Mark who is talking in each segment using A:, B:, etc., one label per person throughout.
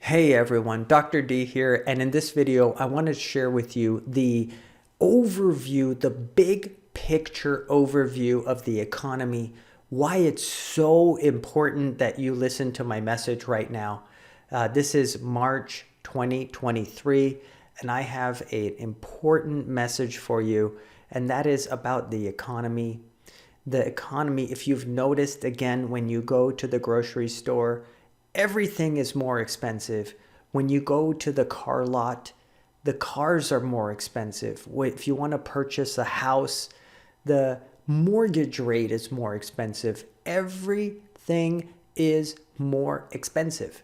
A: Hey everyone, Dr. D here, and in this video, I want to share with you the overview, the big picture overview of the economy, why it's so important that you listen to my message right now. This is March 2023, and I have an important message for you, and that is about the economy. The economy, if you've noticed again, when you go to the grocery store, everything is more expensive. When you go to the car lot, the cars are more expensive. If you want to purchase a house, the mortgage rate is more expensive. Everything is more expensive.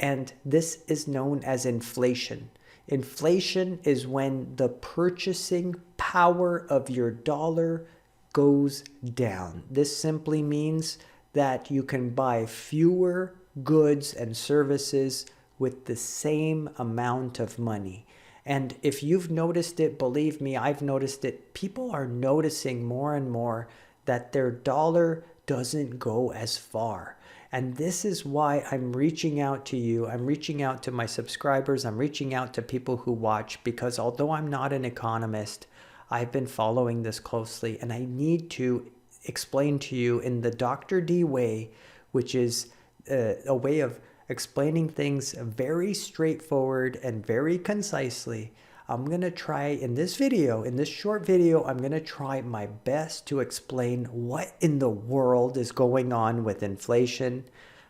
A: And this is known as inflation. Inflation is when the purchasing power of your dollar goes down. This simply means that you can buy fewer goods and services with the same amount of money. And if you've noticed it, believe me, I've noticed it. People are noticing more and more that their dollar doesn't go as far. And this is why I'm reaching out to you. I'm reaching out to my subscribers. I'm reaching out to people who watch, because although I'm not an economist, I've been following this closely, and I need to explain to you in the Dr. D way, which is a way of explaining things very straightforward and very concisely. I'm going to try in this video, in this short video, I'm going to try my best to explain what in the world is going on with inflation.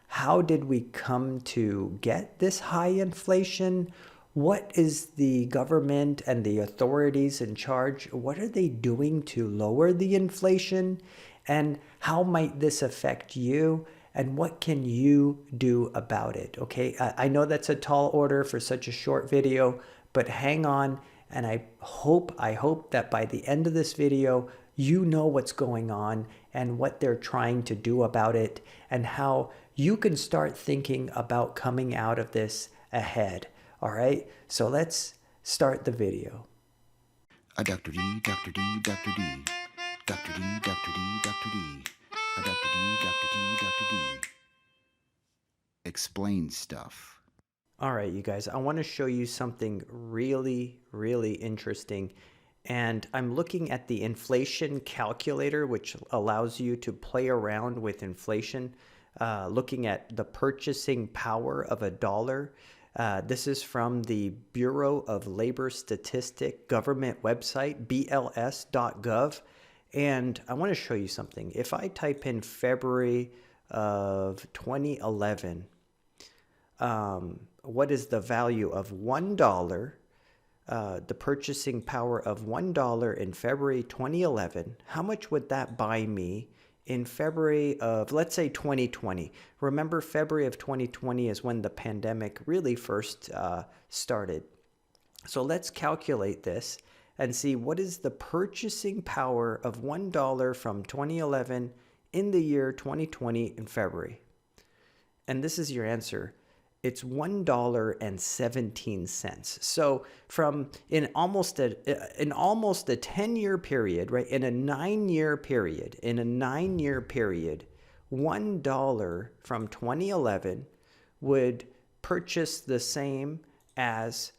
A: How did we come to get this high inflation? What is the government and the authorities in charge? What are they doing to lower the inflation? And how might this affect you? And what can you do about it? Okay, I know that's a tall order for such a short video, but hang on. And I hope that by the end of this video, you know what's going on and what they're trying to do about it, and how you can start thinking about coming out of this ahead. All right, so let's start the video.
B: Dr. D, Dr. D, Dr. D, Dr. D, Dr. D, Dr. D, Dr. D, Dr. D, Dr. D. Explain stuff.
A: All right, you guys, I want to show you something really, really interesting. And I'm looking at the inflation calculator, which allows you to play around with inflation, looking at the purchasing power of a dollar. This is from the Bureau of Labor Statistics government website, bls.gov. And I want to show you something. If I type in February of 2011, what is the value of $1, the purchasing power of $1 in February 2011, how much would that buy me in February of, let's say, 2020? Remember, February of 2020 is when the pandemic really first started. So let's calculate this and see what is the purchasing power of $1 from 2011 in the year 2020 in February. And this is your answer. It's $1.17. So from in almost a 10-year period, right? In a 9-year period, $1 from 2011 would purchase the same as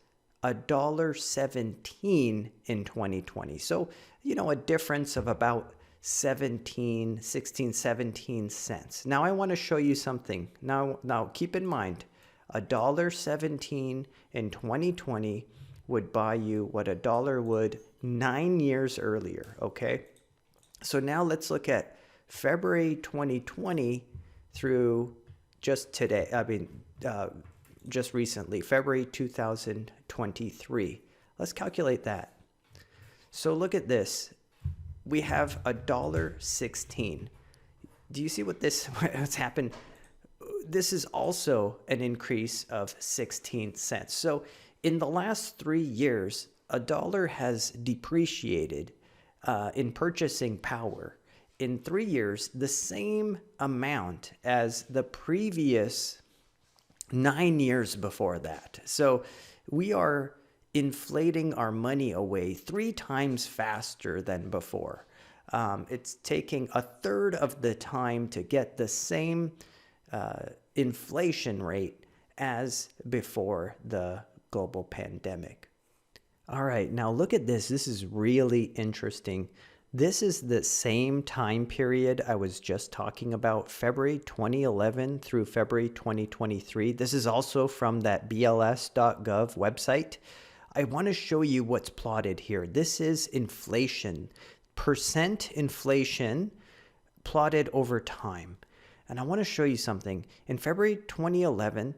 A: $1.17 in 2020. So, a difference of about 16, 17 cents. Now I want to show you something. Now keep in mind, $1.17 in 2020 would buy you what a dollar would 9 years earlier, okay? So now let's look at February 2020 through just today, just recently, February 2023. Let's calculate that. So look at this. We have $1.16. Do you see what's happened? This is also an increase of 16 cents. So in the last 3 years, a dollar has depreciated in purchasing power. In 3 years, the same amount as the previous 9 years before that. So we are inflating our money away 3 times faster than before. It's taking a third of the time to get the same inflation rate as before the global pandemic. All right, now look at this. This is really interesting. This is the same time period I was just talking about, February 2011 through February 2023. This is also from that bls.gov website. I want to show you what's plotted here. This is inflation, percent inflation plotted over time. And I want to show you something. In February 2011,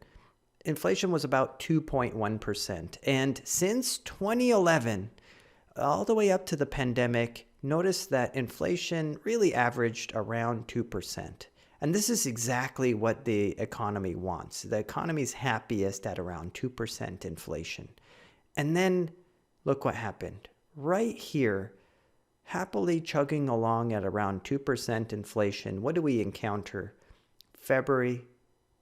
A: inflation was about 2.1%. And since 2011, all the way up to the pandemic, notice that inflation really averaged around 2%. And this is exactly what the economy wants. The economy's happiest at around 2% inflation. And then look what happened. Right here, happily chugging along at around 2% inflation, what do we encounter? February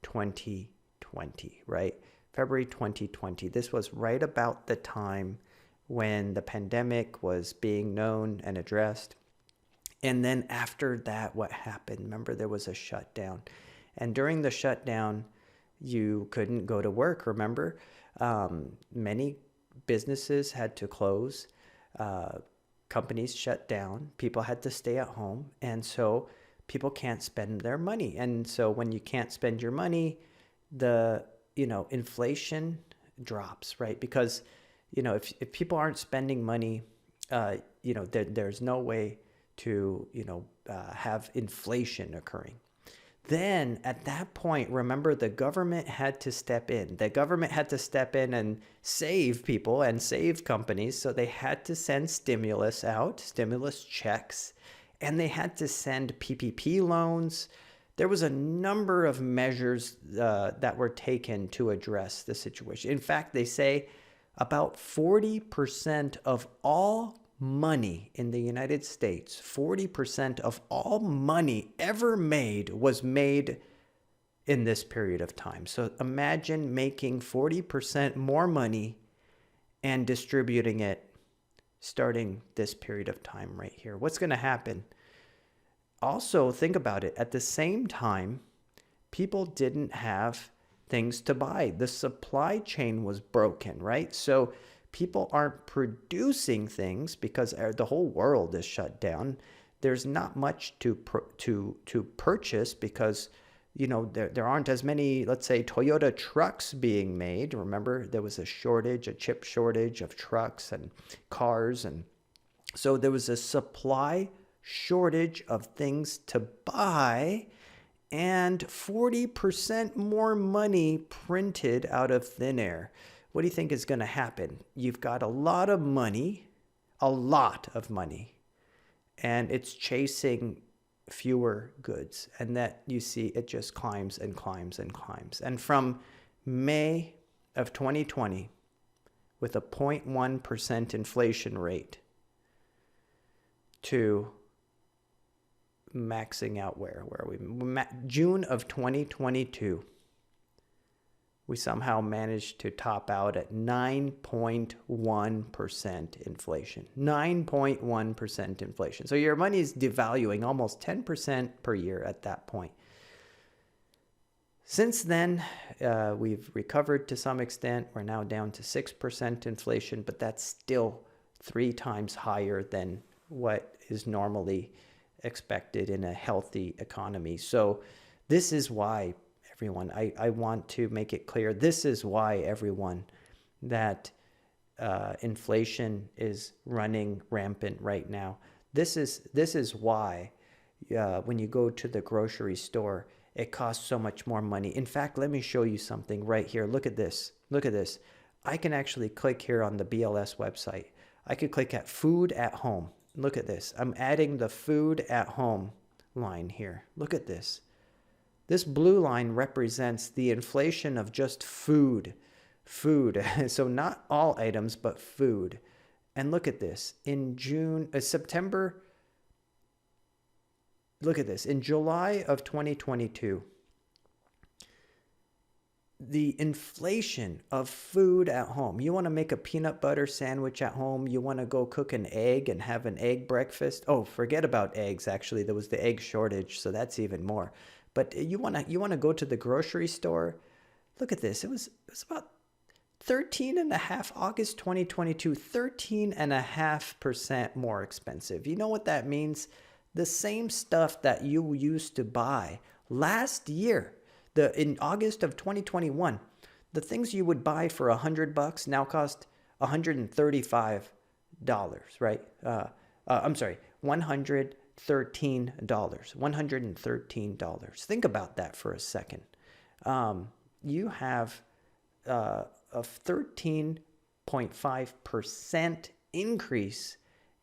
A: 2020, right? February 2020. This was right about the time when the pandemic was being known and addressed. And then after that, what happened? Remember, there was a shutdown. And during the shutdown, you couldn't go to work, remember? Many businesses had to close. Companies shut down. People had to stay at home. And so people can't spend their money. And so when you can't spend your money, inflation drops, right? Because, if people aren't spending money, there's no way to, have inflation occurring. Then at that point, remember, the government had to step in. The government had to step in and save people and save companies. So they had to send stimulus out, stimulus checks, and they had to send PPP loans. There was a number of measures that were taken to address the situation. In fact, they say about 40% of all money in the United States, 40% of all money ever made was made in this period of time. So imagine making 40% more money and distributing it starting this period of time right here. What's going to happen? Also, think about it. At the same time, people didn't have things to buy. The supply chain was broken, right? So people aren't producing things because the whole world is shut down. There's not much to purchase because there aren't as many, let's say, Toyota trucks being made. Remember, there was a chip shortage of trucks and cars, and so there was a supply shortage of things to buy, and 40% more money printed out of thin air. What do you think is going to happen? You've got a lot of money, and it's chasing fewer goods. And that you see it just climbs and climbs and climbs. And from May of 2020, with a 0.1% inflation rate, to maxing out where are we? June of 2022, we somehow managed to top out at 9.1% inflation. 9.1% inflation. So your money is devaluing almost 10% per year at that point. Since then, we've recovered to some extent. We're now down to 6% inflation, but that's still 3 times higher than what is normally expected in a healthy economy. So this is why, everyone, I want to make it clear, this is why, everyone, that inflation is running rampant right now. This is why when you go to the grocery store, it costs so much more money. In fact, let me show you something right here. Look at this. Look at this. I can actually click here on the BLS website. I could click at food at home. Look at this. I'm adding the food at home line here. Look at this. This blue line represents the inflation of just food. So not all items, but food. And look at this. In September, look at this. In July of 2022, the inflation of food at home. You want to make a peanut butter sandwich at home. You want to go cook an egg and have an egg breakfast. Oh, forget about eggs. Actually, there was the egg shortage, so that's even more. But you want to go to the grocery store. Look at this. It was about 13 and a half, August 2022, 13.5% more expensive. You know what that means? The same stuff that you used to buy last year, in August of 2021, the things you would buy for $100 now cost $135, right? I'm sorry, $113. $113. Think about that for a second. You have a 13.5% increase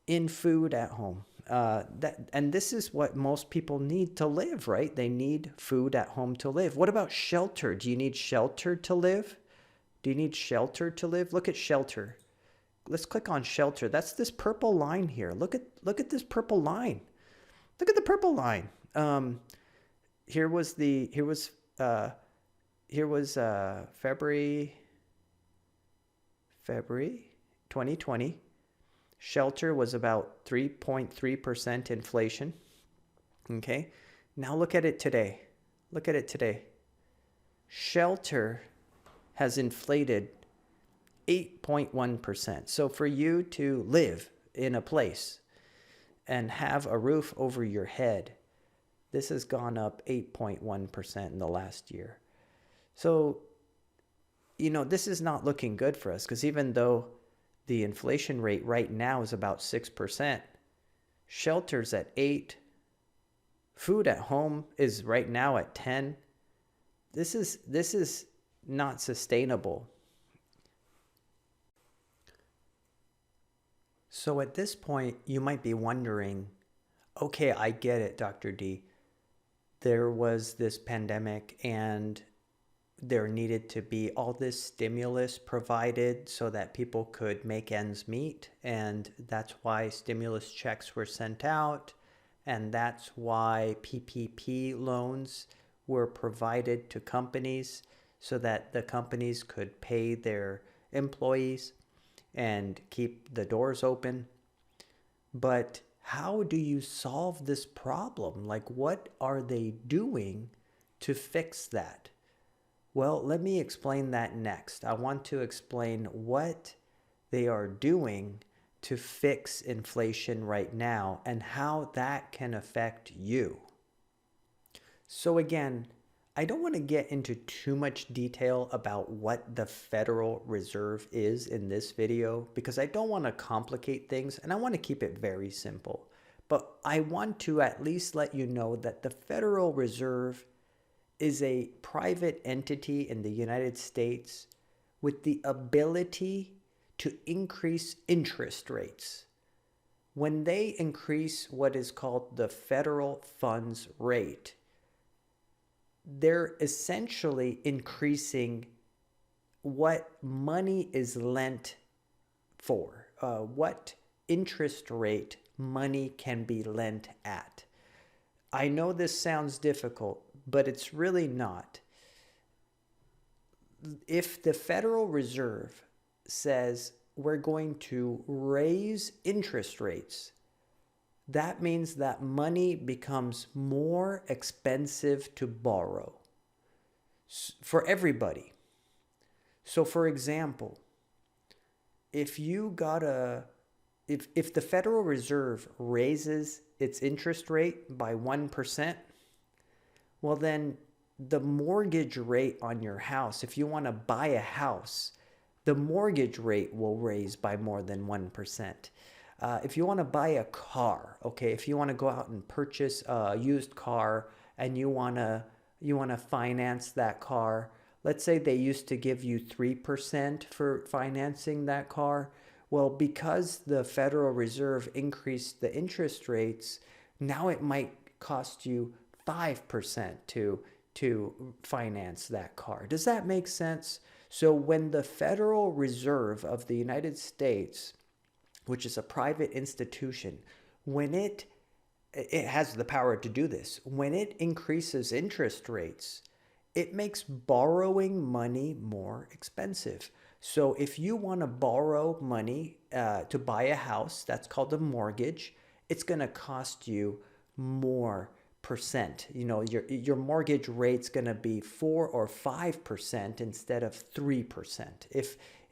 A: in food at home. And this is what most people need to live, right? They need food at home to live. What about shelter? Do you need shelter to live? Do you need shelter to live? Look at shelter. Let's click on shelter. That's this purple line here. Look at this purple line. Look at the purple line. Here was February 2020. Shelter was about 3.3% inflation. Okay. Now look at it today. Look at it today. Shelter has inflated 8.1%. So for you to live in a place and have a roof over your head, this has gone up 8.1% in the last year. So, this is not looking good for us, because even though the inflation rate right now is about 6%, shelter's at 8%, food at home is right now at 10%. This is not sustainable. So at this point, you might be wondering, okay, I get it, Dr. D. There was this pandemic and there needed to be all this stimulus provided so that people could make ends meet. And that's why stimulus checks were sent out. And that's why PPP loans were provided to companies so that the companies could pay their employees and keep the doors open. But how do you solve this problem? Like, what are they doing to fix that? Well, let me explain that next. I want to explain what they are doing to fix inflation right now and how that can affect you. So again, I don't want to get into too much detail about what the Federal Reserve is in this video, because I don't want to complicate things and I want to keep it very simple. But I want to at least let you know that the Federal Reserve is a private entity in the United States with the ability to increase interest rates. When they increase what is called the federal funds rate, they're essentially increasing what money is lent for, what interest rate money can be lent at. I know this sounds difficult, but it's really not. If the Federal Reserve says we're going to raise interest rates, that means that money becomes more expensive to borrow for everybody. So for example, if the Federal Reserve raises its interest rate by 1%, well then the mortgage rate on your house, if you want to buy a house, the mortgage rate will raise by more than 1%. If you want to buy a car, okay, if you want to go out and purchase a used car and you want to finance that car, let's say they used to give you 3% for financing that car. Well, because the Federal Reserve increased the interest rates, now it might cost you 5% to finance that car. Does that make sense? So when the Federal Reserve of the United States, which is a private institution, when it has the power to do this, when it increases interest rates, it makes borrowing money more expensive. So if you want to borrow money to buy a house, that's called a mortgage, it's going to cost you more percent. You know, your mortgage rate's going to be 4 or 5% instead of 3%.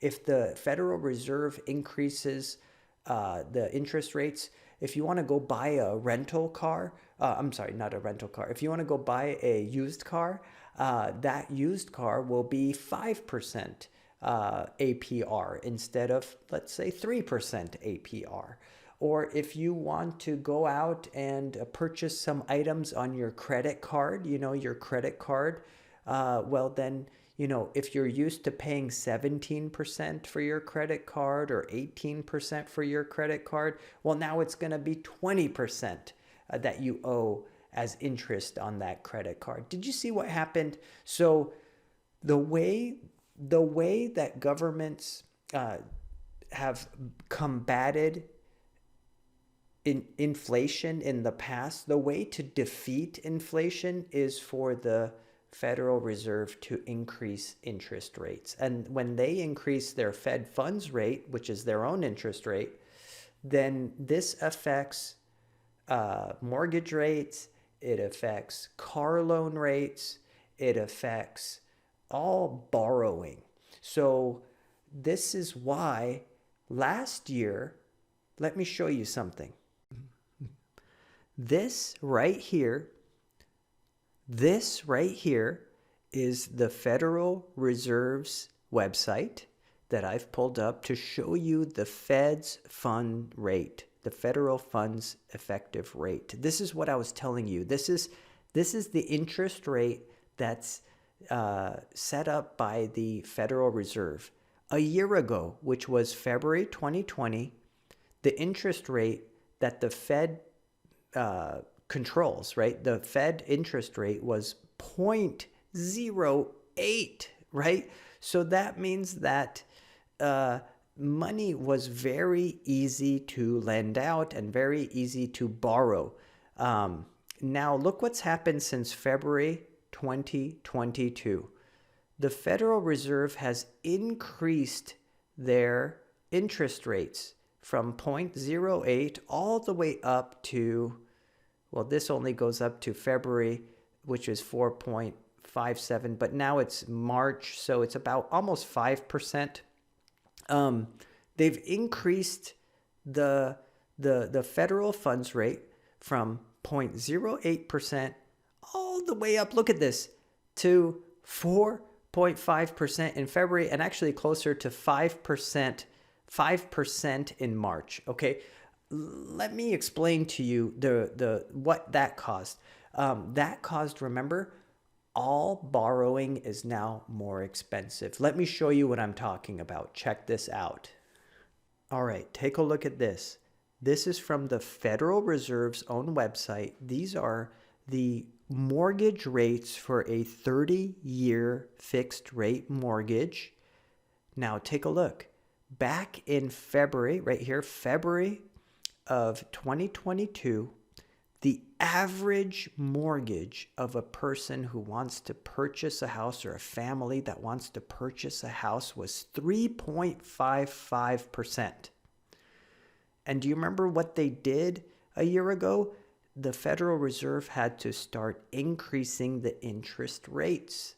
A: If the Federal Reserve increases the interest rates, if you want to go buy a rental car, I'm sorry, not a rental car. If you want to go buy a used car, that used car will be 5% APR instead of, let's say, 3% APR. Or if you want to go out and purchase some items on your credit card, you know, your credit card, well then, you know, if you're used to paying 17% for your credit card or 18% for your credit card, well, now it's going to be 20% that you owe as interest on that credit card. Did you see what happened? So the way that governments have combated inflation in the past, the way to defeat inflation is for the Federal Reserve to increase interest rates. And when they increase their Fed funds rate, which is their own interest rate, then this affects mortgage rates, it affects car loan rates, it affects all borrowing. So this is why last year, let me show you something. This right here is the Federal Reserve's website that I've pulled up to show you the Fed's fund rate, the federal funds effective rate. This is what I was telling you. This is the interest rate that's set up by the Federal Reserve. A year ago, which was February 2020, the interest rate that the Fed controls, right? The Fed interest rate was 0.08, right? So that means that money was very easy to lend out and very easy to borrow. Now look what's happened since February 2022. The Federal Reserve has increased their interest rates from 0.08 all the way up to, well, this only goes up to February, which is 4.57, but now it's March, so it's about almost 5%. They've increased the federal funds rate from 0.08% all the way up, look at this, to 4.5% in February, and actually closer to 5% in March. Okay, let me explain to you the what that caused. That caused, remember, all borrowing is now more expensive. Let me show you what I'm talking about. Check this out. All right, take a look at this. This is from the Federal Reserve's own website. These are the mortgage rates for a 30-year fixed rate mortgage. Now take a look. Back in February, right here, February of 2022, the average mortgage of a person who wants to purchase a house, or a family that wants to purchase a house, was 3.55%. And do you remember what they did a year ago? The Federal Reserve had to start increasing the interest rates.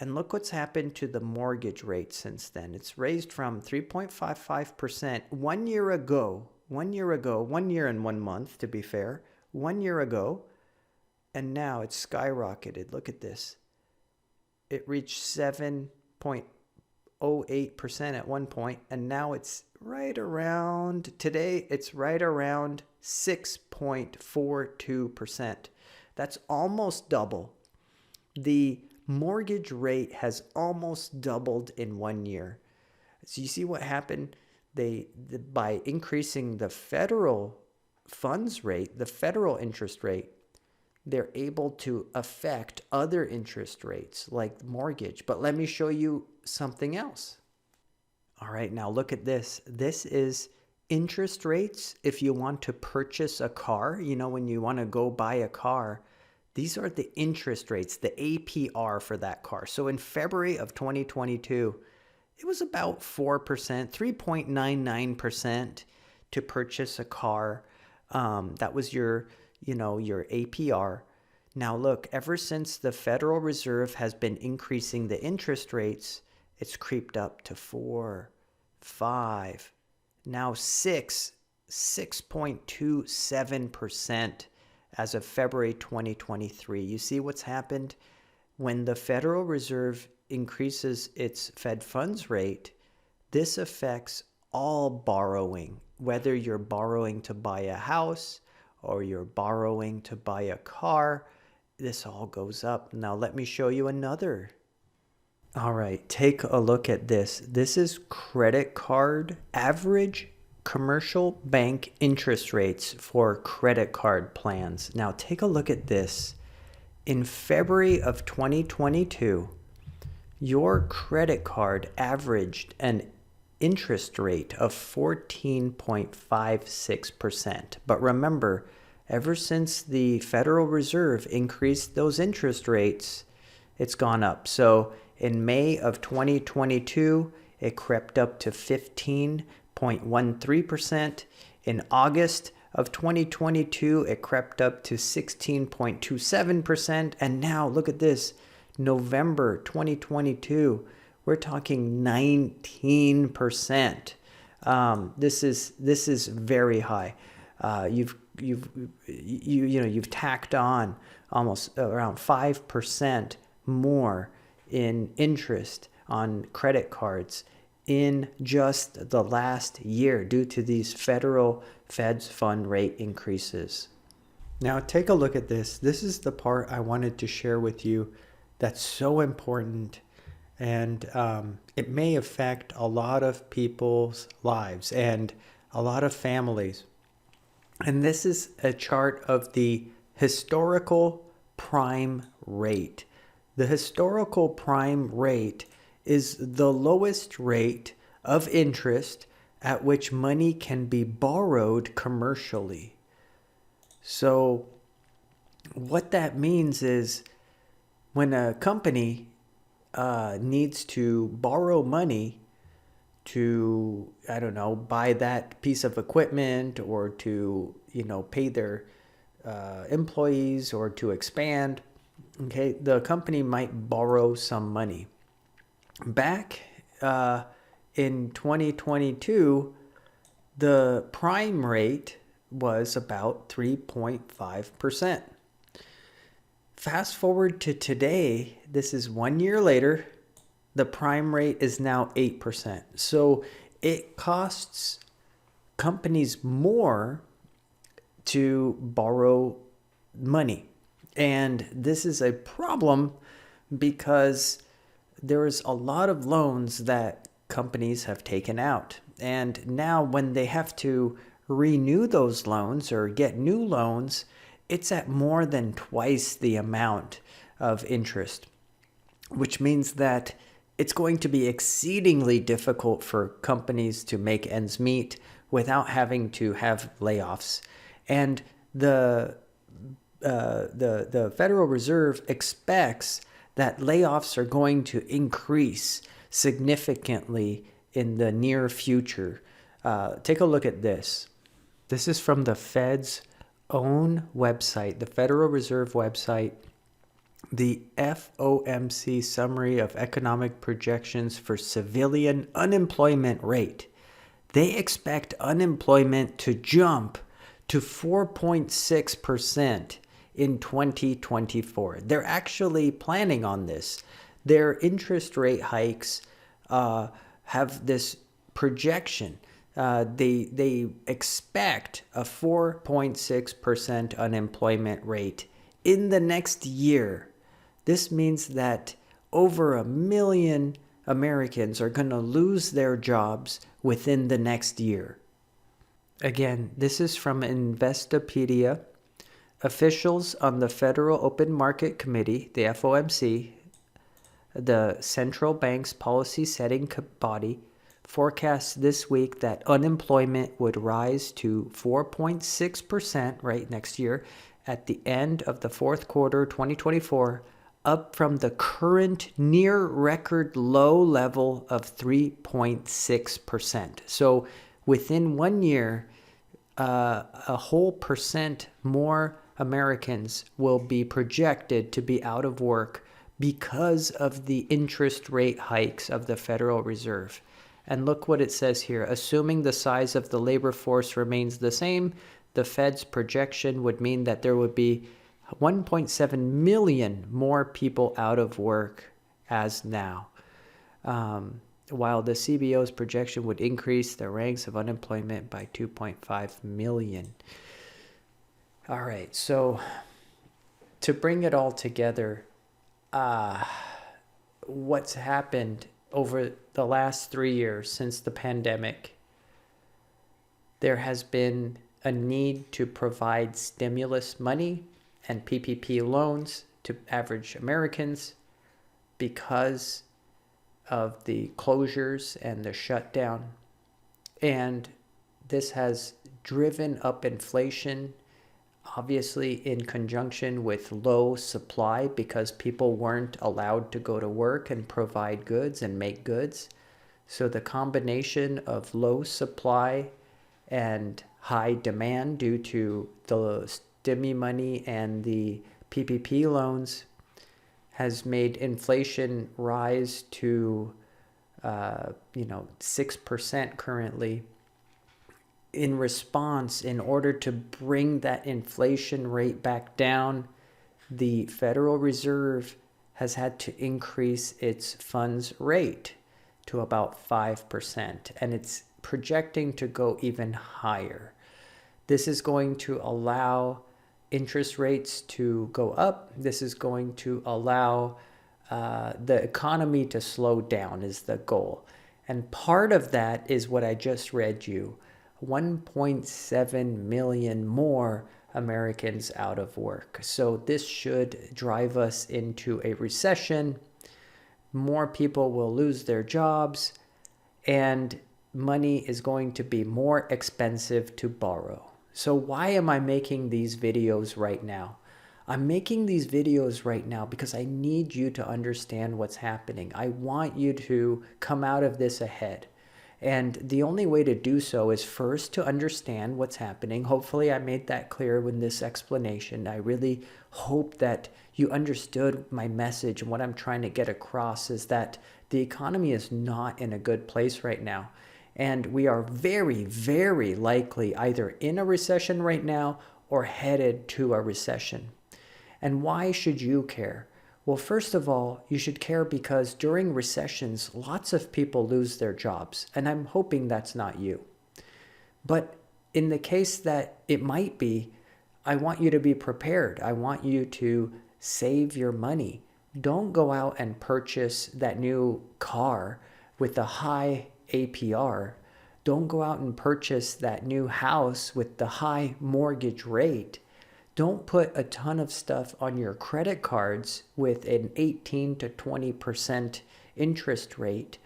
A: And look what's happened to the mortgage rate since then. It's raised from 3.55% 1 year ago, 1 year and 1 month to be fair, 1 year ago, and now it's skyrocketed. Look at this. It reached 7.08% at one point, and now it's right around, today it's right around 6.42%. That's almost double. The mortgage rate has almost doubled in 1 year. So you see what happened? By increasing the federal funds rate, the federal interest rate, they're able to affect other interest rates like mortgage. But let me show you something else. All right, now look at this. This is interest rates if you want to purchase a car. You know, when you want to go buy a car, these are the interest rates, the APR for that car. So in February of 2022, it was about 4%, 3.99% to purchase a car. That was your APR. Now look, ever since the Federal Reserve has been increasing the interest rates, it's creeped up to 4, 5, now 6.27% as of February 2023. You see what's happened? When the Federal Reserve increases its Fed funds rate, this affects all borrowing, whether you're borrowing to buy a house or you're borrowing to buy a car, this all goes up. Now let me show you another. All right, take a look at this. This is credit card average commercial bank interest rates for credit card plans. Now take a look at this. In February of 2022, your credit card averaged an interest rate of 14.56%. But remember, ever since the Federal Reserve increased those interest rates, it's gone up. So in May of 2022, it crept up to 15.13%. In August of 2022, it crept up to 16.27%. And now look at this, November 2022, we're talking 19%. This is very high. You've tacked on almost around 5% more in interest on credit cards in just the last year due to these Fed's fund rate increases. Now take a look at this. This is the part I wanted to share with you that's so important, and it may affect a lot of people's lives and a lot of families. And this is a chart of the historical prime rate. The historical prime rate is the lowest rate of interest at which money can be borrowed commercially. So what that means is when a company needs to borrow money to, I don't know, buy that piece of equipment or to, pay their employees or to expand, okay, the company might borrow some money. Back in 2022, the prime rate was about 3.5%. Fast forward to today, this is 1 year later, the prime rate is now 8%. So it costs companies more to borrow money. And this is a problem because there is a lot of loans that companies have taken out. And now when they have to renew those loans or get new loans, it's at more than twice the amount of interest, which means that it's going to be exceedingly difficult for companies to make ends meet without having to have layoffs. And the Federal Reserve expects that layoffs are going to increase significantly in the near future. Take a look at this. This is from the Fed's own website, the Federal Reserve website, the FOMC Summary of Economic Projections for Civilian Unemployment Rate. They expect unemployment to jump to 4.6% in 2024. They're actually planning on this. Their interest rate hikes have this projection. They expect a 4.6% unemployment rate in the next year. This means that over 1 million Americans are going to lose their jobs within the next year. Again, this is from Investopedia. Officials on the Federal Open Market Committee, the FOMC, the central bank's policy setting body, forecasts this week that unemployment would rise to 4.6% right next year at the end of the fourth quarter 2024, up from the current near record low level of 3.6%. So within 1 year, a whole percent more Americans will be projected to be out of work because of the interest rate hikes of the Federal Reserve. And look what it says here. Assuming the size of the labor force remains the same, the Fed's projection would mean that there would be 1.7 million more people out of work as now. While the CBO's projection would increase the ranks of unemployment by 2.5 million. All right, so to bring it all together, what's happened over the last 3 years since the pandemic, there has been a need to provide stimulus money and PPP loans to average Americans because of the closures and the shutdown. And this has driven up inflation, obviously in conjunction with low supply because people weren't allowed to go to work and provide goods and make goods. So the combination of low supply and high demand due to the stimmy money and the PPP loans has made inflation rise to 6% currently. In response, in order to bring that inflation rate back down, the Federal Reserve has had to increase its funds rate to about 5%, and it's projecting to go even higher. This is going to allow interest rates to go up. This is going to allow the economy to slow down is the goal. And part of that is what I just read you. 1.7 million more Americans out of work. So this should drive us into a recession. More people will lose their jobs, and money is going to be more expensive to borrow. So why am I making these videos right now? I'm making these videos right now because I need you to understand what's happening. I want you to come out of this ahead. And the only way to do so is first to understand what's happening. Hopefully I made that clear with this explanation. I really hope that you understood my message, and what I'm trying to get across is that the economy is not in a good place right now. And we are very, very likely either in a recession right now or headed to a recession. And why should you care? Well, first of all, you should care because during recessions, lots of people lose their jobs. And I'm hoping that's not you. But in the case that it might be, I want you to be prepared. I want you to save your money. Don't go out and purchase that new car with the high APR. Don't go out and purchase that new house with the high mortgage rate. Don't put a ton of stuff on your credit cards with an 18 to 20% interest rate.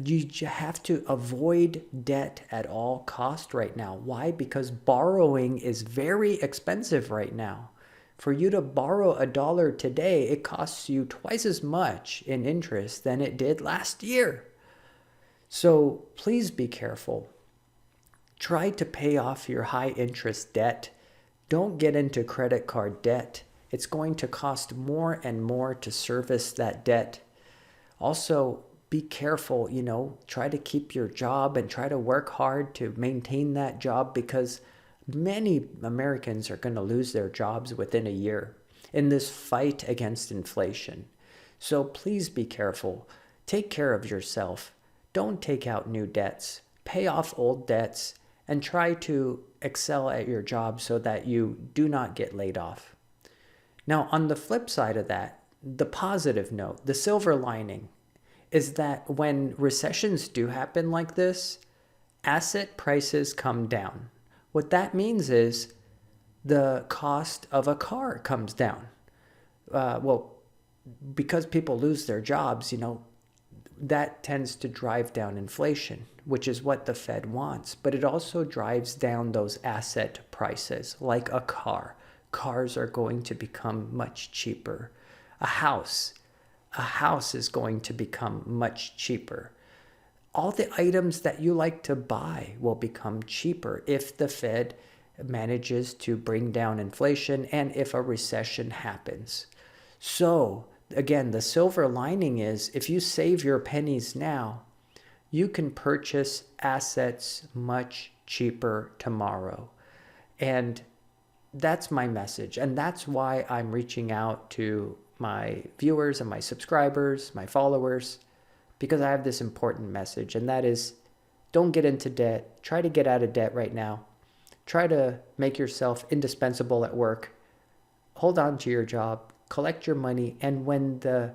A: You have to avoid debt at all cost right now. Why? Because borrowing is very expensive right now. For you to borrow $1 today, it costs you twice as much in interest than it did last year. So please be careful. Try to pay off your high interest debt. Don't get into credit card debt. It's going to cost more and more to service that debt. Also, be careful, try to keep your job and try to work hard to maintain that job, because many Americans are going to lose their jobs within a year in this fight against inflation. So please be careful. Take care of yourself. Don't take out new debts. Pay off old debts and try to excel at your job so that you do not get laid off. Now, on the flip side of that, the positive note, the silver lining, is that when recessions do happen like this, asset prices come down. What that means is the cost of a car comes down. Because people lose their jobs, that tends to drive down inflation, which is what the Fed wants. But it also drives down those asset prices, like a car. Cars are going to become much cheaper. A house is going to become much cheaper. All the items that you like to buy will become cheaper if the Fed manages to bring down inflation and if a recession happens. So, again, the silver lining is if you save your pennies now, you can purchase assets much cheaper tomorrow. And that's my message. And that's why I'm reaching out to my viewers and my subscribers, my followers, because I have this important message. And that is, don't get into debt. Try to get out of debt right now. Try to make yourself indispensable at work. Hold on to your job. Collect your money. And when the,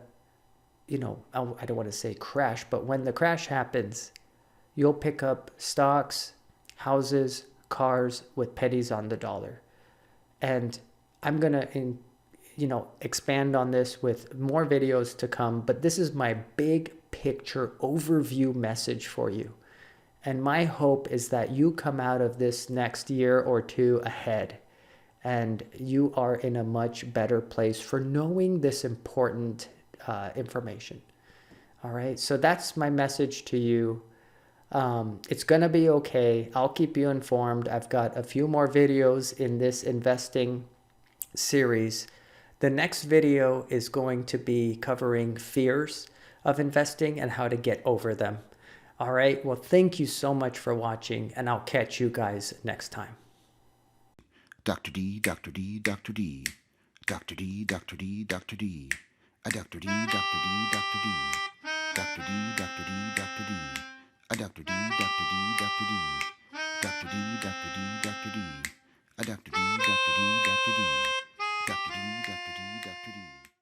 A: I don't want to say crash, but when the crash happens, you'll pick up stocks, houses, cars with pennies on the dollar. And I'm going to, expand on this with more videos to come. But this is my big picture overview message for you. And my hope is that you come out of this next year or two ahead and you are in a much better place for knowing this important information. All right. So that's my message to you. It's going to be okay. I'll keep you informed. I've got a few more videos in this investing series. The next video is going to be covering fears of investing and how to get over them. All right. Well, thank you so much for watching, and I'll catch you guys next time.
B: Dr. D, Dr. D, Dr. D. Dr. D, Dr. D, Dr. D. A Dr. D, Dr. D, Dr. D. Dr. D, Dr. D, Dr. D. A Dr. D, Dr. D, Dr. D. Dr. D, Dr. D, Dr. D. A Dr. D, Dr. D, Dr. D. Dr. D, Dr. D, Dr. D.